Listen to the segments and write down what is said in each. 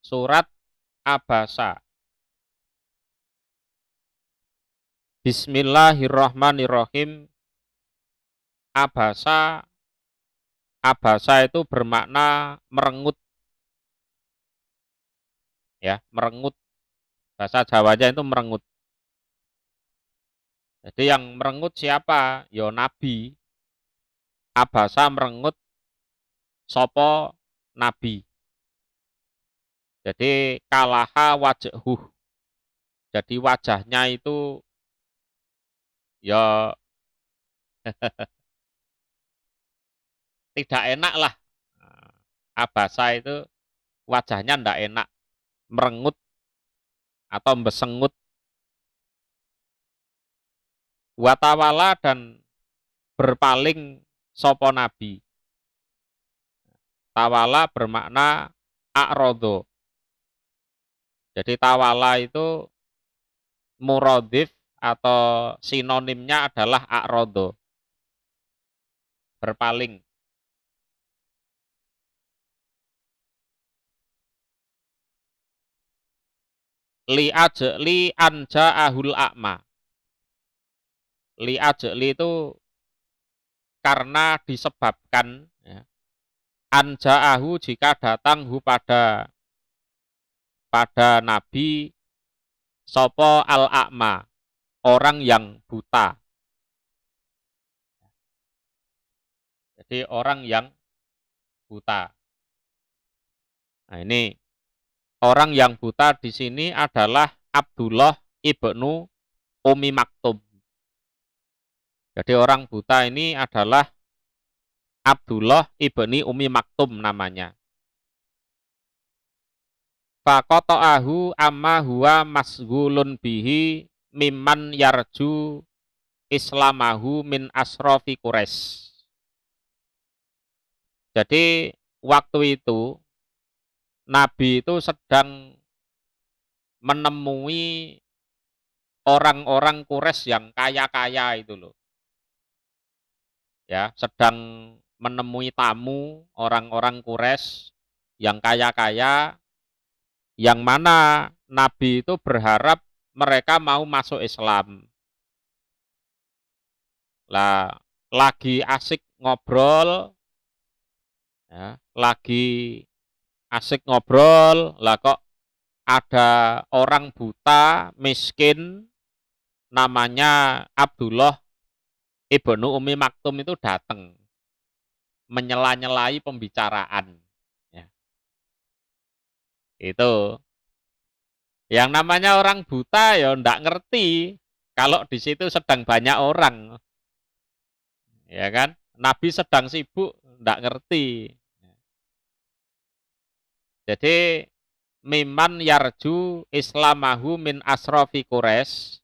Surat Abasa. Bismillahirrahmanirrahim. Abasa, abasa itu bermakna merengut, ya, merengut. Bahasa Jawanya itu merengut. Jadi yang merengut siapa? Yo Nabi. Abasa merengut sopo Nabi. Jadi kalaha wajhuh. Jadi wajahnya itu ya tidak enak lah. Abasa itu wajahnya tidak enak, merengut atau besengut. Watawala dan berpaling sopo Nabi. Tawala bermakna a'rodo. Jadi tawala itu muradif atau sinonimnya adalah a'rodo. Berpaling. Li anja ahul a'ma. Li itu karena disebabkan, ya, anja'ahu jika datang hu pada Nabi sopo al-a'ma, orang yang buta. Jadi orang yang buta. Nah ini orang yang buta di sini adalah Abdullah ibnu Umi Maktum. Jadi orang buta ini adalah Abdullah ibni Umi Maktum namanya. Faqata'ahu amma huwa masgulun bihi mimman yarju islamahu min asrofi Quraisy. Jadi waktu itu Nabi itu sedang menemui orang-orang Quraisy yang kaya-kaya itu loh. Ya, sedang menemui tamu orang-orang Quraisy yang kaya-kaya, yang mana Nabi itu berharap mereka mau masuk Islam. Lah, lagi asik ngobrol, ya, lagi asik ngobrol, lah kok ada orang buta, miskin, namanya Abdullah ibnu Umi Maktum itu datang menyela-nyelai pembicaraan. Ya. Itu. Yang namanya orang buta ya ndak ngerti kalau di situ sedang banyak orang. Ya kan? Nabi sedang sibuk, ndak ngerti. Jadi miman yarju islamahu min asrofi Quraisy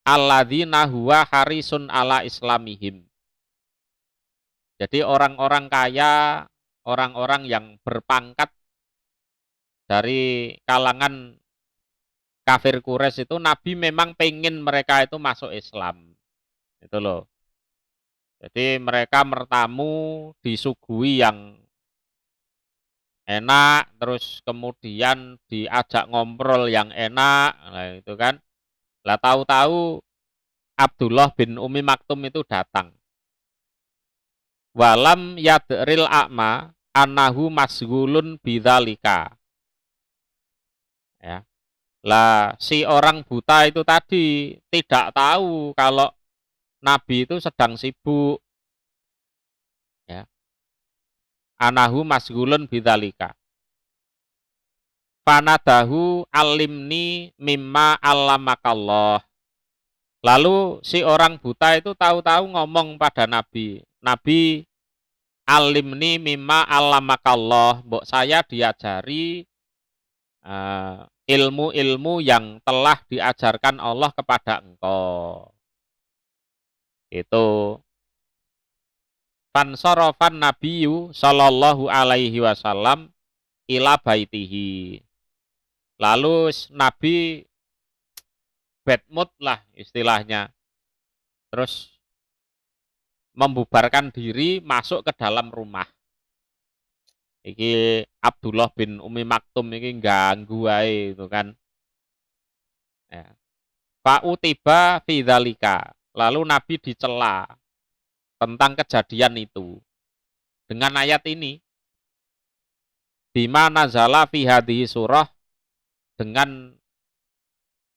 alladzina huwa harisun ala islamihim. Jadi orang-orang kaya, orang-orang yang berpangkat dari kalangan kafir Quraisy itu Nabi memang pengen mereka itu masuk Islam. Itu loh. Jadi mereka bertamu disuguhi yang enak, terus kemudian diajak ngobrol yang enak, nah itu kan. Lah tahu-tahu Abdullah bin Umi Maktum itu datang. Walam yadril a'ma annahu masgulun bidzalika. Ya. Lah si orang buta itu tadi tidak tahu kalau Nabi itu sedang sibuk. Ya. Anahu masgulun bidzalika. Fanadahu alimni mimma allamakallah. Lalu si orang buta itu tahu-tahu ngomong pada Nabi, Nabi, alimni mimma allamakallah, mbok saya diajari ilmu-ilmu yang telah diajarkan Allah kepada engkau. Itu. Fansorofan Nabiyu sallallahu alaihi wasallam ila baitihi. Lalu Nabi bad mood lah istilahnya. Terus membubarkan diri masuk ke dalam rumah. Iki Abdullah bin Umi Maktum ini ganggu wae itu kan. Ya. Fa'utiba fi dzalika. Lalu Nabi dicela tentang kejadian itu dengan ayat ini. Bima nazala fi hadhihi surah, dengan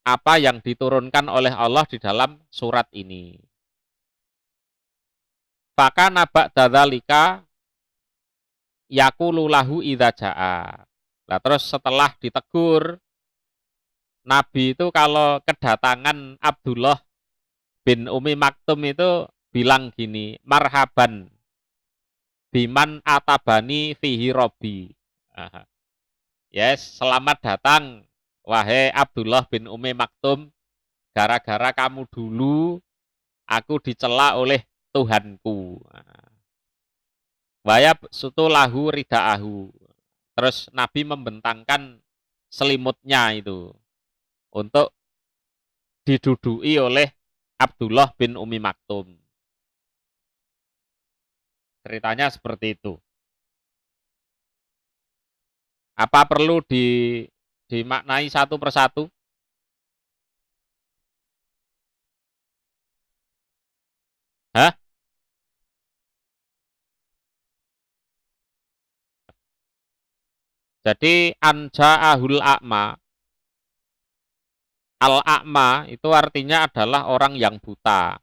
apa yang diturunkan oleh Allah di dalam surat ini. Fakana ba'da dzalika yaqulu lahu idza jaa. Nah, terus setelah ditegur, Nabi itu kalau kedatangan Abdullah bin Umi Maktum itu bilang gini, marhaban biman atabani fihi robbi. Yes, selamat datang wahai Abdullah bin Umi Maktum, gara-gara kamu dulu aku dicela oleh Tuhanku. Wayab sutulahu ridaahu. Terus Nabi membentangkan selimutnya itu untuk didudui oleh Abdullah bin Umi Maktum. Ceritanya seperti itu. Apa perlu dimaknai satu persatu? Hah? Jadi anja'ahul a'ma. Al-a'ma itu artinya adalah orang yang buta.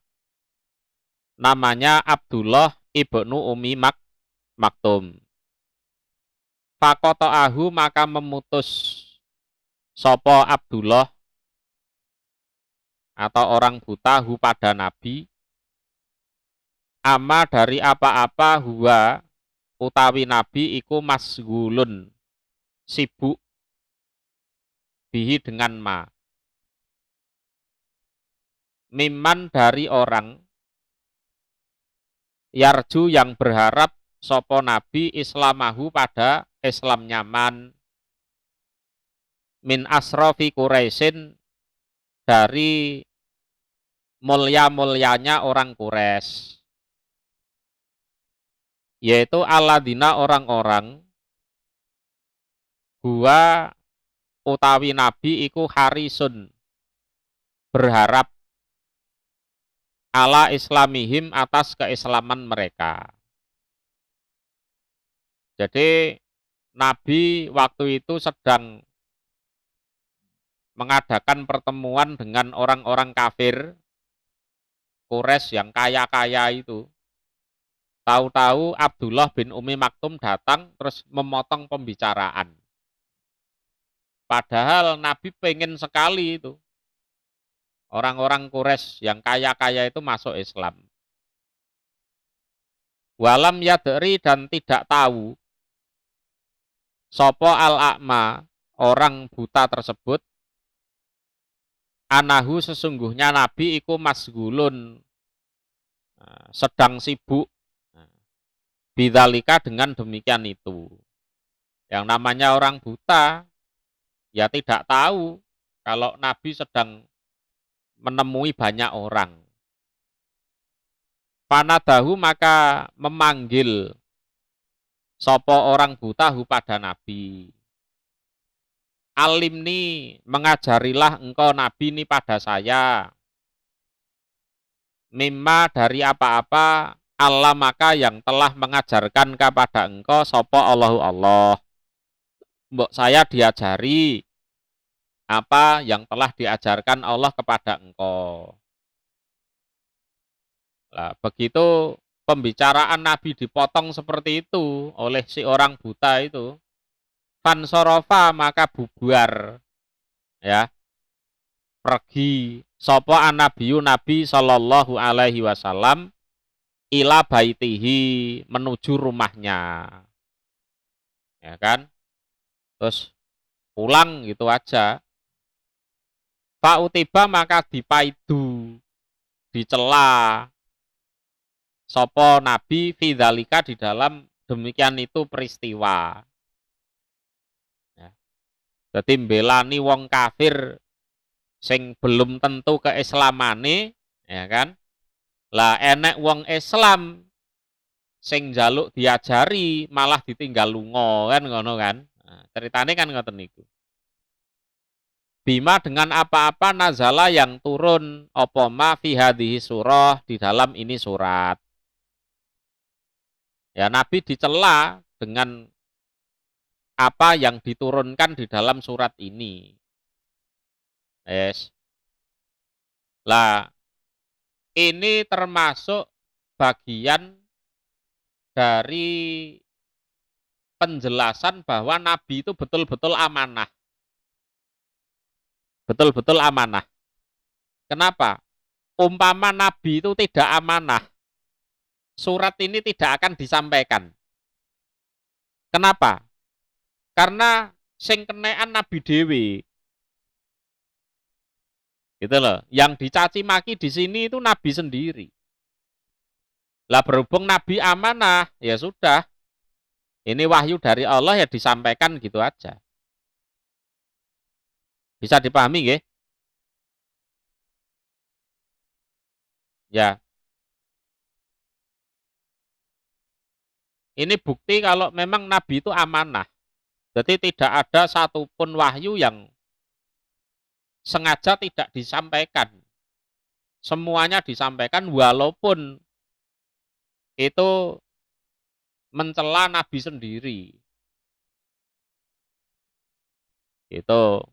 Namanya Abdullah ibnu Umi Maktum. Fakoto'ahu, maka memutus sopo Abdullah atau orang buta hu pada Nabi, ama dari apa-apa huwa utawi Nabi iku masgulun, sibuk bihi dengan ma. Miman dari orang, yarju yang berharap sopo Nabi islamahu pada Islam nyaman, min asrofi Quraisyin dari mulia-mulianya orang Quraisy, yaitu aladina orang-orang gua utawi Nabi iku harisun, berharap ala islamihim, atas keislaman mereka. Jadi Nabi waktu itu sedang mengadakan pertemuan dengan orang-orang kafir Quraisy yang kaya-kaya itu. Tahu-tahu Abdullah bin Umi Maktum datang terus memotong pembicaraan. Padahal Nabi pengen sekali itu orang-orang Quraisy yang kaya-kaya itu masuk Islam. Walam yadri, dan tidak tahu sopo al-a'ma, orang buta tersebut, anahu, sesungguhnya Nabi iku masgulun, sedang sibuk, bidzalika, dengan demikian itu. Yang namanya orang buta ya tidak tahu kalau Nabi sedang menemui banyak orang. Panadahu, maka memanggil sopo orang buta hu pada Nabi. Alimni, mengajarilah engkau Nabi ini pada saya. Mimma, dari apa-apa, Allah maka yang telah mengajarkan kepada engkau sopo Allahu Allah. Mbok saya diajari apa yang telah diajarkan Allah kepada engkau. Nah, begitu pembicaraan Nabi dipotong seperti itu oleh si orang buta itu, fansorofa, maka bubar, ya, pergi sopo an-nabiyu, Nabi sallallahu alaihi wasallam, ila baitihi, menuju rumahnya, ya kan, terus pulang gitu aja. Fa'utiba, maka dipaidu, dicela sopo Nabi fidzalika, di dalam demikian itu peristiwa. Ya. Jadi mbelani wong kafir sing belum tentu keislamane, ya kan? Lah enek wong Islam sing njaluk diajari malah ditinggal lunga kan ngono kan. Nah, ceritane kan ngoten niku. Bima dengan apa-apa nazala yang turun apa ma fi hadhihi surah di dalam ini surat. Ya Nabi dicela dengan apa yang diturunkan di dalam surat ini. Yes. Lah ini termasuk bagian dari penjelasan bahwa Nabi itu betul-betul amanah. Betul-betul amanah. Kenapa? Umpama Nabi itu tidak amanah, surat ini tidak akan disampaikan. Kenapa? Karena sing kenean Nabi dewi. Gitu loh. Yang dicaci maki di sini itu Nabi sendiri. Lah berhubung Nabi amanah, ya sudah. Ini wahyu dari Allah ya disampaikan gitu aja. Bisa dipahami nggih? Ya. Ini bukti kalau memang Nabi itu amanah. Jadi tidak ada satupun wahyu yang sengaja tidak disampaikan. Semuanya disampaikan walaupun itu mencela Nabi sendiri. Itu.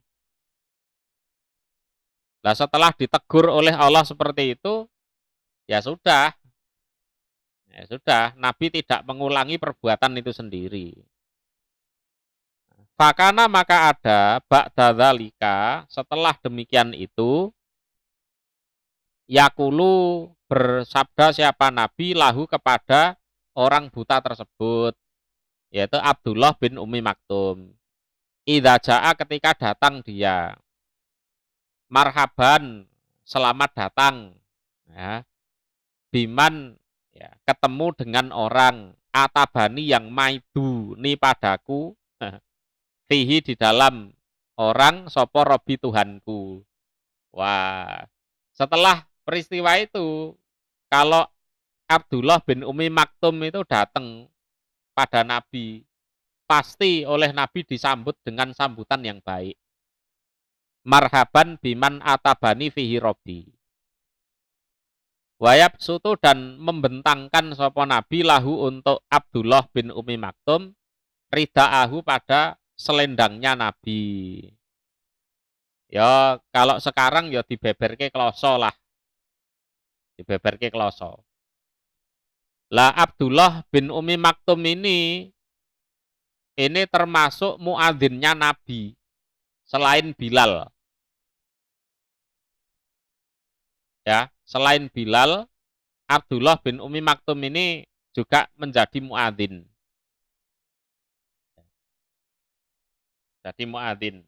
Nah setelah ditegur oleh Allah seperti itu, ya sudah. Ya sudah, Nabi tidak mengulangi perbuatan itu sendiri. Fakana maka ada ba'da dzalika, setelah demikian itu yakulu bersabda siapa Nabi lahu kepada orang buta tersebut, yaitu Abdullah bin Umi Maktum. Idza jaa ketika datang dia. Marhaban, selamat datang. Ya. Biman ya, ketemu dengan orang atabani yang maidu ni padaku fihi di dalam orang sopo robi Tuhanku. Wah, setelah peristiwa itu, kalau Abdullah bin Umi Maktum itu datang pada Nabi, pasti oleh Nabi disambut dengan sambutan yang baik. Marhaban biman atabani fihi robi. Wayab sutu dan membentangkan sopo Nabi lahu untuk Abdullah bin Umi Maktum ridaahu pada selendangnya Nabi. Ya kalau sekarang ya dibeberke kloso lah. Dibeberke kloso. Lah Abdullah bin Umi Maktum ini termasuk muadzinnya Nabi selain Bilal. Ya, selain Bilal, Abdullah bin Umi Maktum ini juga menjadi muadzin. Jadi muadzin.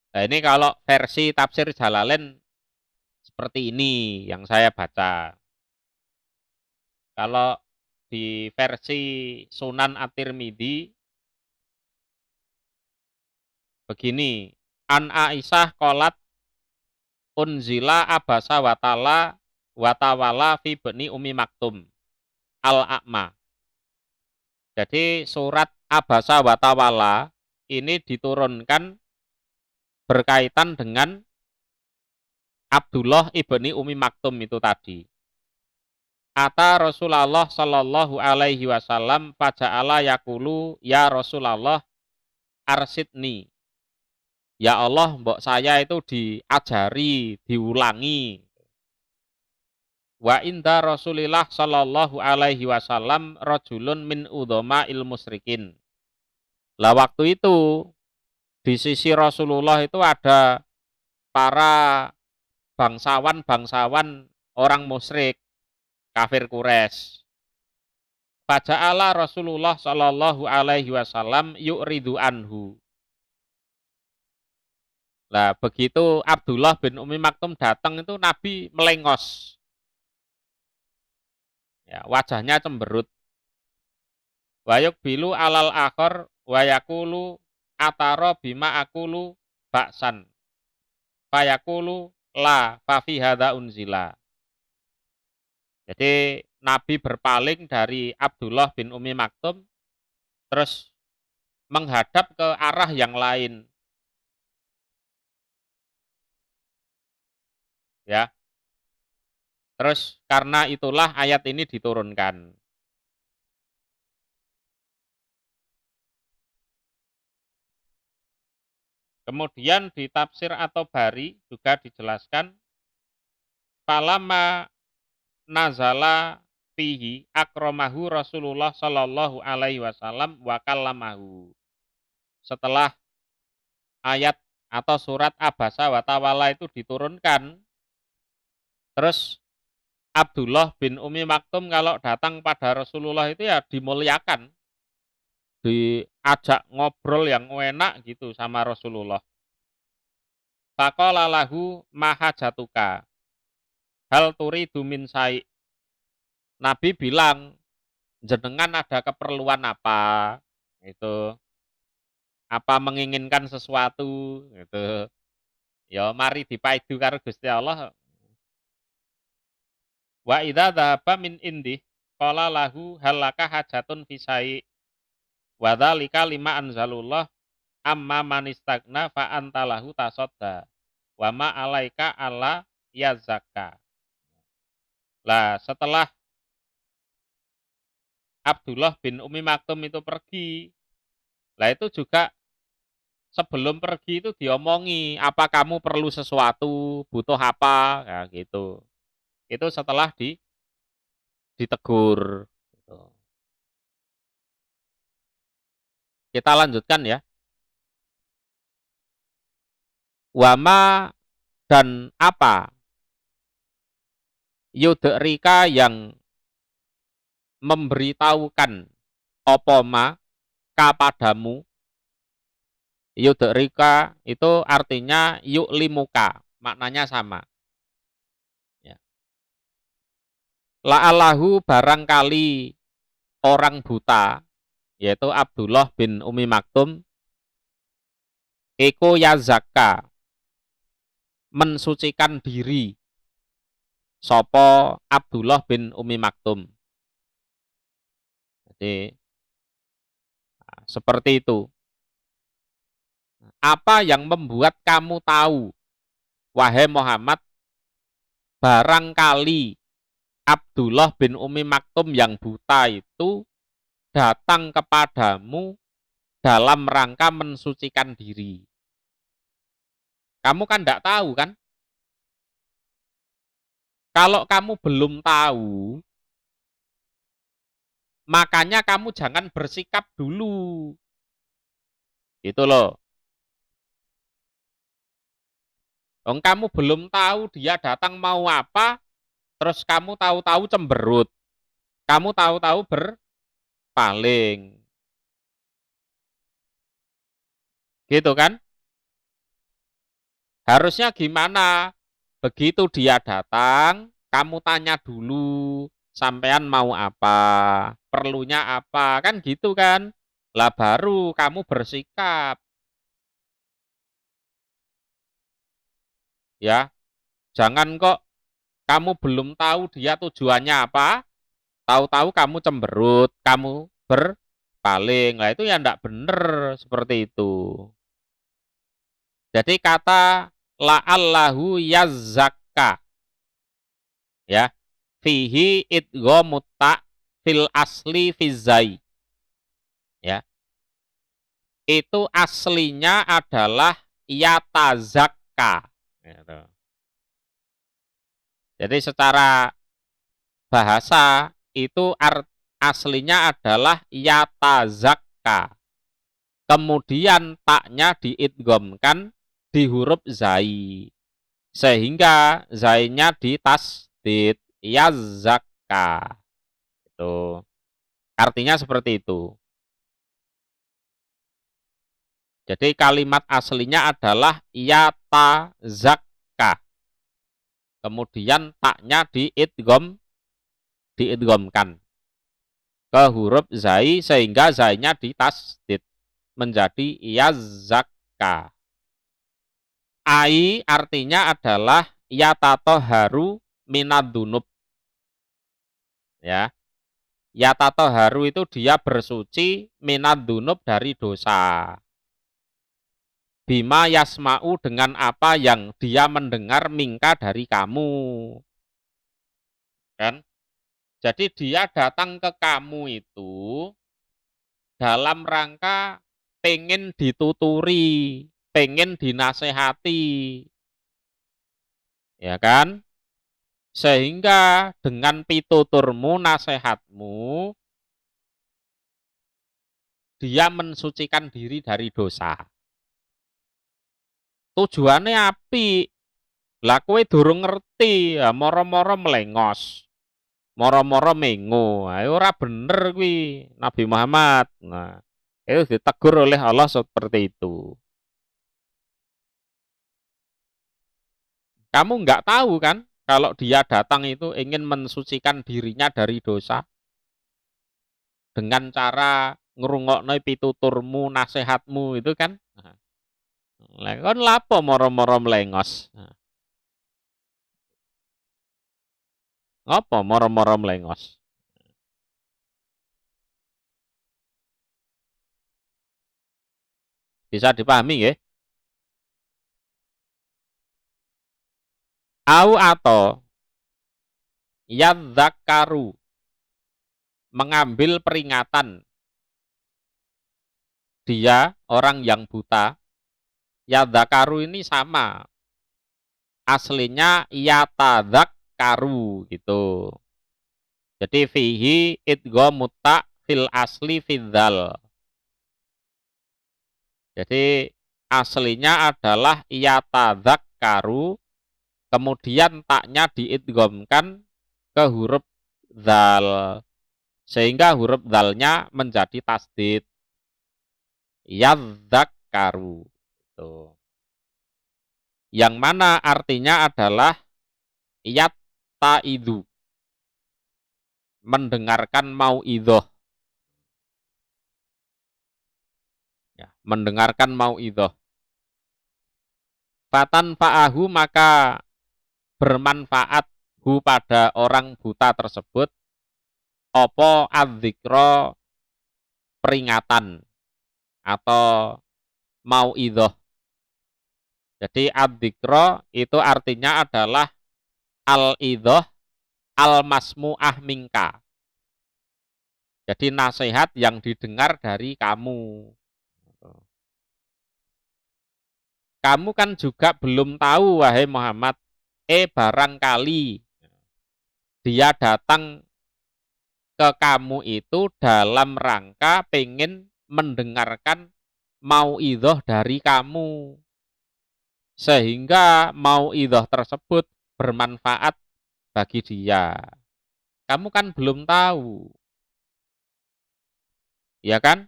Nah ini kalau versi tafsir Jalalain seperti ini yang saya baca. Kalau di versi Sunan At-Tirmidzi begini, An Aisyah qalat unzila abasa watala watawala fi bani Umi Maktum al-A'ma. Jadi surat abasa watawala ini diturunkan berkaitan dengan Abdullah ibni Umi Maktum itu tadi. Ata Rasulullah Shallallahu Alaihi Wasallam faja'ala yakulu ya Rasulullah arsidni. Ya Allah, mbok saya itu diajari, diulangi. Wa inda Rasulillah Shallallahu Alaihi Wasallam rajulun min udhama il musyrikin. Lah waktu itu di sisi Rasulullah itu ada para bangsawan-bangsawan orang musyrik kafir Quraisy. Faja'ala Rasulullah Shallallahu Alaihi Wasallam yu'ridu anhu. Nah begitu Abdullah bin Umi Maktum datang itu Nabi melengos. Ya, wajahnya cemberut. Wayuk bilu alal akhor wayakulu ataro bima akulu baksan. Fayakulu la fa fi hadza unzila. Jadi Nabi berpaling dari Abdullah bin Umi Maktum terus menghadap ke arah yang lain. Ya. Terus karena itulah ayat ini diturunkan. Kemudian di tafsir atau bari juga dijelaskan palama nazala fihi akramahu Rasulullah sallallahu alaihi wasallam wa kallamahu. Setelah ayat atau surat Abasa wa Tawalla itu diturunkan, terus Abdullah bin Umi Maktum kalau datang pada Rasulullah itu ya dimuliakan, diajak ngobrol yang enak gitu sama Rasulullah. Faqala lahu maha jatuka hal turidu min sai. Nabi bilang, jenengan ada keperluan apa? Itu apa menginginkan sesuatu gitu. Ya mari dipaidu karo Gusti Allah. Wa idza dzahaba min indih qala lahu halaka hajatun fi sai. Wa dzalika lima anzalullah amma man istagna fa antalahu tasadda. Wa ma alaika alla yazakka. Lah setelah Abdullah bin Umi Maktum itu pergi, lah itu juga sebelum pergi itu diomongi, apa kamu perlu sesuatu, butuh apa, ya gitu. Itu setelah ditegur. Gitu. Kita lanjutkan ya. Wama dan apa yudrika yang memberitahukan opoma kepadamu. Yudrika itu artinya yu'limuka, maknanya sama. Ya. La'allahu barangkali orang buta, yaitu Abdullah bin Umi Maktum, iku yazakka, mensucikan diri, sopo Abdullah bin Umi Maktum. Jadi seperti itu. Apa yang membuat kamu tahu, wahai Muhammad, barangkali Abdullah bin Umi Maktum yang buta itu datang kepadamu dalam rangka mensucikan diri. Kamu kan tidak tahu kan? Kalau kamu belum tahu, makanya kamu jangan bersikap dulu. Gitu loh. Kamu belum tahu dia datang mau apa, terus kamu tahu-tahu cemberut. Kamu tahu-tahu berpaling. Gitu kan? Harusnya gimana? Begitu dia datang, kamu tanya dulu, sampean mau apa, perlunya apa, kan gitu kan? Lah baru kamu bersikap. Ya, jangan kok kamu belum tahu dia tujuannya apa, tahu-tahu kamu cemberut, kamu berpaling. Lah itu ya enggak benar seperti itu. Jadi kata la'allahu yazzakka, ya, fihi idghamut ta fil asli fizai. Ya. Itu aslinya adalah yatazakka. Gitu. Jadi secara bahasa itu aslinya adalah yatazakka. Kemudian taknya diidghamkan di huruf zai. Sehingga zainya ditasdid yazakka. Itu. Artinya seperti itu. Jadi kalimat aslinya adalah yatazakka. Kemudian taknya diidghamkan ke huruf zai sehingga zainya ditasdid menjadi yazakka. Ai artinya adalah yatatoharu minadzunub. Ya. Yatatoharu itu dia bersuci minadzunub dari dosa. Bima yasma'u dengan apa yang dia mendengar mingka dari kamu. Kan? Jadi dia datang ke kamu itu dalam rangka pengen dituturi, pengen dinasehati. Ya kan? Sehingga dengan pituturmu, nasihatmu, dia mensucikan diri dari dosa. Tujuannya api. Lah kowe durung ngerti, ya moro-moro melengos. Moro-moro mengo. Ayo ora bener kuwi Nabi Muhammad. Nah, itu ditegur oleh Allah seperti itu. Kamu nggak tahu kan kalau dia datang itu ingin mensucikan dirinya dari dosa dengan cara ngrungokno pituturmu, nasihatmu itu kan. Lah kon lapo moro-moro melengos. Ngopo moro-moro melengos? Bisa dipahami nggih? Au atau yadzakaru mengambil peringatan dia orang yang buta. Yadzakaru ini sama. Aslinya yatadzakaru gitu. Jadi fihi idghamut ta fil asli fidzal. Jadi aslinya adalah yatadzakaru, kemudian taknya diidghamkan ke huruf dzal. Sehingga huruf dzalnya menjadi tasdid. Yadzakaru. Tuh. Yang mana artinya adalah yattaidu, mendengarkan mauidhah. Ya, mendengarkan mauidhah. Fatan fa'ahu maka bermanfaat hu pada orang buta tersebut opo adzikro peringatan atau mauidhah. Jadi adzikro itu artinya adalah al-idhah al-masmu'ah minka. Jadi nasihat yang didengar dari kamu. Kamu kan juga belum tahu, wahai Muhammad, barangkali dia datang ke kamu itu dalam rangka pengen mendengarkan mauidhah dari kamu. Sehingga mauidhah tersebut bermanfaat bagi dia. Kamu kan belum tahu. Ya kan?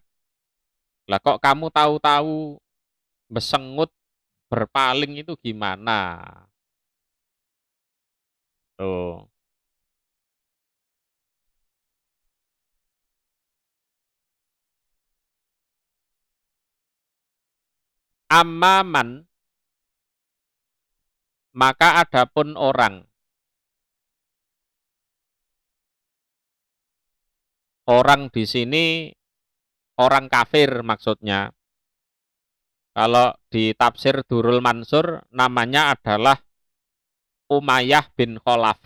Lah kok kamu tahu-tahu besengut berpaling itu gimana? Tuh. Amman maka adapun orang di sini orang kafir maksudnya. Kalau di tafsir Durul Mansur namanya adalah Umayyah bin Khalaf.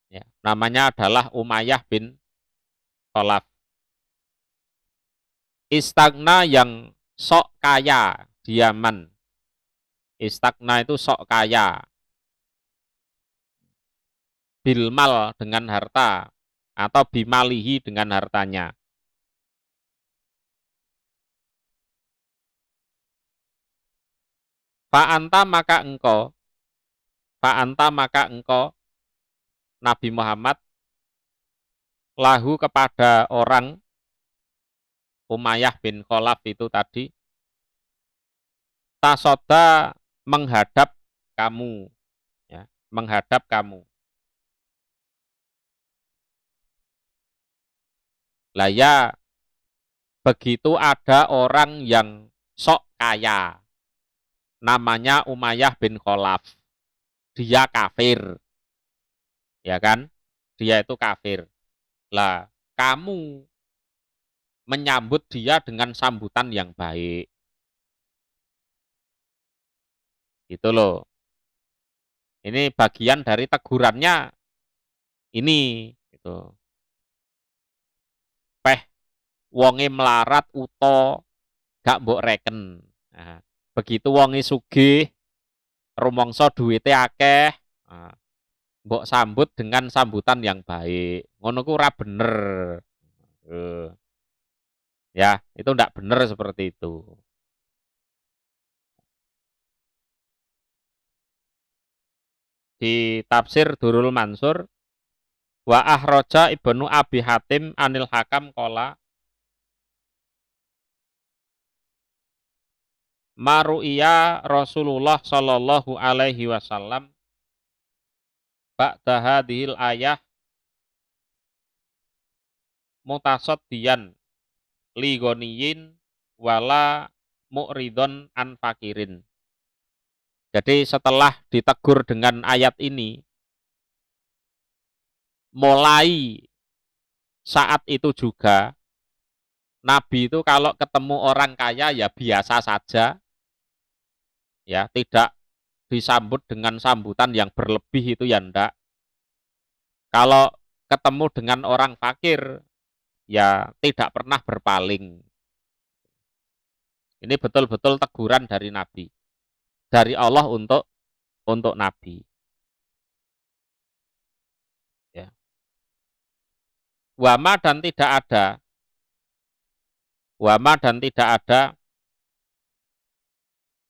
Ya, namanya adalah Umayyah bin Khalaf. Istagna yang sok kaya, diaman. Istagna itu sok kaya. Bilmal dengan harta atau bimalihi dengan hartanya. Fa'anta maka engkau Nabi Muhammad lahu kepada orang Umayyah bin Khalaf itu tadi tasoda menghadap kamu, ya, menghadap kamu. Lah ya, begitu ada orang yang sok kaya. namanya Umayyah bin Khalaf. Dia kafir. Ya kan? Dia itu kafir. Lah, kamu menyambut dia dengan sambutan yang baik. Gitu loh. Ini bagian dari tegurannya ini gitu. Peh wonge melarat uto gak mbok reken. Nah, begitu wonge sugih, rumangsa duwite akeh, nah, mbok sambut dengan sambutan yang baik. Ngono ku ora bener. Ya, itu ndak bener seperti itu. Di tafsir Durul Mansur, wa ahroja ibnu Abi Hatim anil Hakam kola maru'iya Rasulullah sallallahu alaihi wasallam ba'da hadhil ayah mutasaddiyan li ghaniyin wala mu'ridon an fakirin. Jadi setelah ditegur dengan ayat ini, mulai saat itu juga Nabi itu kalau ketemu orang kaya ya biasa saja, ya tidak disambut dengan sambutan yang berlebih itu ya ndak. Kalau ketemu dengan orang fakir ya tidak pernah berpaling. Ini betul-betul teguran dari Nabi, dari Allah untuk Nabi. Ya. Wama dan tidak ada, wama dan tidak ada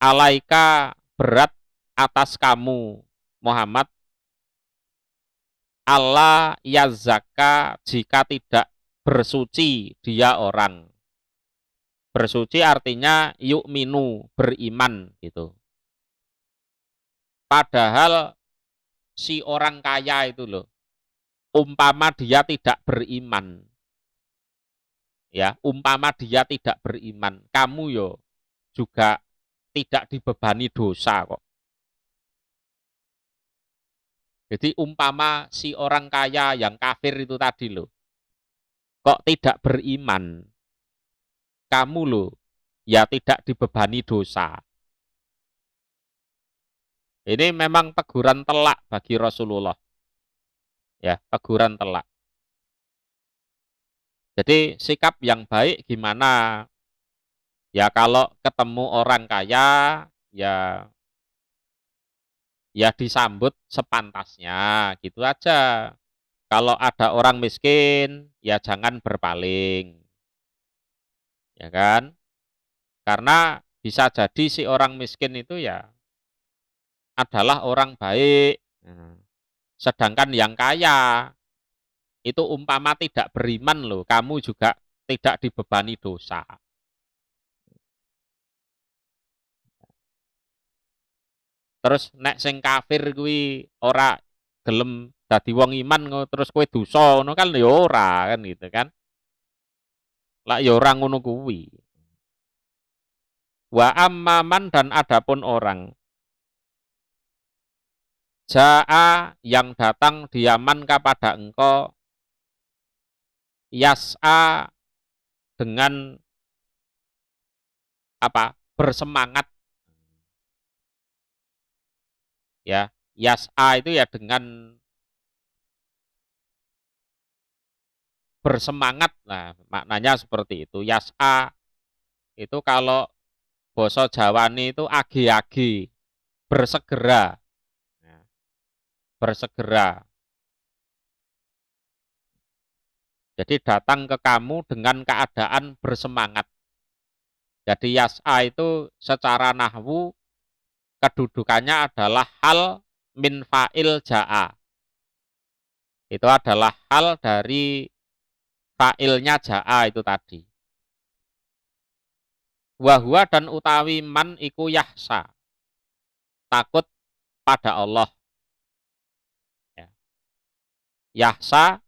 alaika berat atas kamu Muhammad Allah yazaka jika tidak bersuci dia orang. Bersuci artinya yu'minu, beriman gitu. Padahal si orang kaya itu loh, umpama dia tidak beriman. Ya, umpama dia tidak beriman, kamu yo juga tidak dibebani dosa kok. Jadi umpama si orang kaya yang kafir itu tadi loh, kok tidak beriman, kamu loh ya tidak dibebani dosa. Ini memang teguran telak bagi Rasulullah. Ya, teguran telak. Jadi sikap yang baik gimana? Ya kalau ketemu orang kaya, ya disambut sepantasnya, gitu aja. Kalau ada orang miskin, ya jangan berpaling. Ya kan? Karena bisa jadi si orang miskin itu ya adalah orang baik. Sedangkan yang kaya itu umpama tidak beriman loh, kamu juga tidak dibebani dosa. Terus nek sing kafir kuwi ora gelem dadi wong iman terus kowe dosa ngono kan ya ora kan gitu kan. Lah ya ora ngono kuwi. Wa ammaman dan adapun orang jaa yang datang diaman kepada engkau yas'a dengan apa? Bersemangat ya. Yas'a itu ya dengan bersemangat. Nah, maknanya seperti itu. Yas'a itu kalau basa Jawane itu agi-agi, bersegera. Nah, bersegera. Jadi datang ke kamu dengan keadaan bersemangat. Jadi yas'a itu secara nahwu kedudukannya adalah hal min fa'il ja'a. Itu adalah hal dari fa'ilnya ja'a itu tadi. Wahwa dan utawi man iku yahsa. Takut pada Allah. Ya. Yahsa,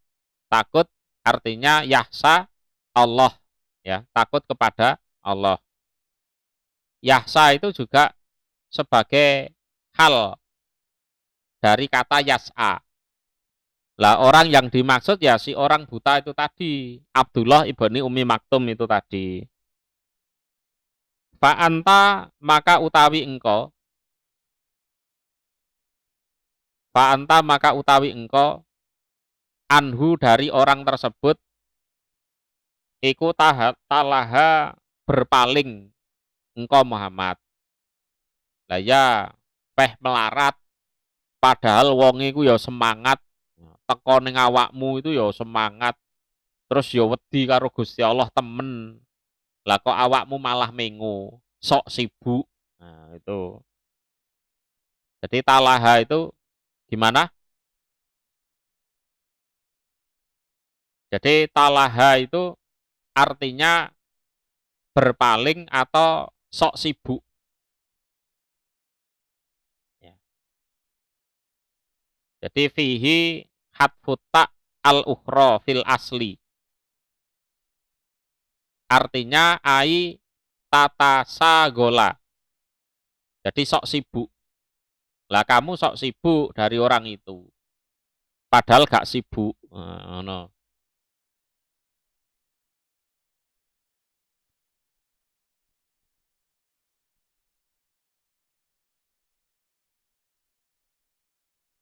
takut artinya yahsa Allah. Ya, takut kepada Allah. Yahsa itu juga sebagai hal dari kata yas'a. Lah orang yang dimaksud ya si orang buta itu tadi, Abdullah ibni Ummi Maktum itu tadi. Fa'anta maka utawi engkau, fa'anta maka utawi engkau, anhu dari orang tersebut, iku talaha berpaling engkau Muhammad. Lah ya peh melarat, padahal wong iku ya semangat, teko ning awakmu itu ya semangat, terus ya wedi karo Gusti Allah temen. Lah kok awakmu malah mengo, sok sibuk. Nah, itu. Jadi talaha itu gimana? Jadi talaha itu artinya berpaling atau sok sibuk. Ya. Jadi fihi hatfuta al-ukhra fil asli. Artinya ai tata sagola. Jadi sok sibuk. Lah kamu sok sibuk dari orang itu. Padahal gak sibuk. No.